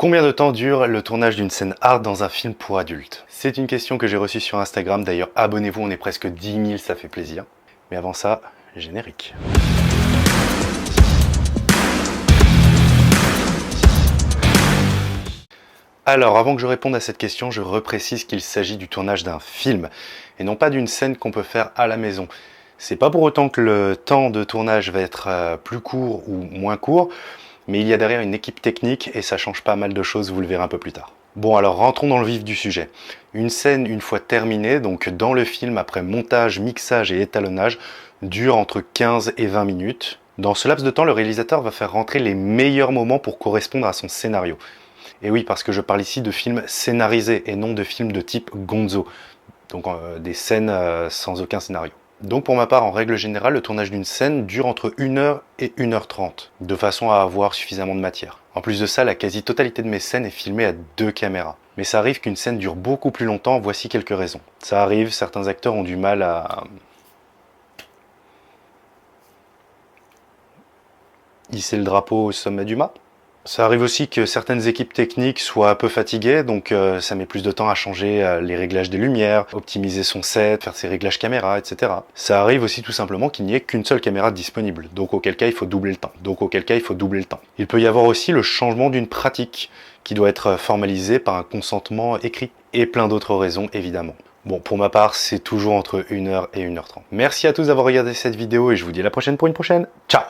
Combien de temps dure le tournage d'une scène hard dans un film pour adultes? C'est une question que j'ai reçue sur Instagram, d'ailleurs abonnez-vous, on est presque 10 000, ça fait plaisir. Mais avant ça, générique. Alors, avant que je réponde à cette question, je reprécise qu'il s'agit du tournage d'un film, et non pas d'une scène qu'on peut faire à la maison. C'est pas pour autant que le temps de tournage va être plus court ou moins court, mais il y a derrière une équipe technique et ça change pas mal de choses, vous le verrez un peu plus tard. Bon, alors rentrons dans le vif du sujet. Une scène, une fois terminée, donc dans le film, après montage, mixage et étalonnage, dure entre 15 et 20 minutes. Dans ce laps de temps, le réalisateur va faire rentrer les meilleurs moments pour correspondre à son scénario. Et oui, parce que je parle ici de films scénarisés et non de films de type gonzo, donc des scènes sans aucun scénario. Donc pour ma part, en règle générale, le tournage d'une scène dure entre 1h et 1h30, de façon à avoir suffisamment de matière. En plus de ça, la quasi-totalité de mes scènes est filmée à 2 caméras. Mais ça arrive qu'une scène dure beaucoup plus longtemps, voici quelques raisons. Ça arrive, certains acteurs ont du mal à hisser le drapeau au sommet du mât. Ça arrive aussi que certaines équipes techniques soient un peu fatiguées, donc ça met plus de temps à changer les réglages des lumières, optimiser son set, faire ses réglages caméra, etc. Ça arrive aussi tout simplement qu'il n'y ait qu'une seule caméra disponible, donc auquel cas il faut doubler le temps. Il peut y avoir aussi le changement d'une pratique qui doit être formalisée par un consentement écrit, et plein d'autres raisons évidemment. Bon, pour ma part, c'est toujours entre 1h et 1h30. Merci à tous d'avoir regardé cette vidéo et je vous dis à la prochaine pour une prochaine. Ciao!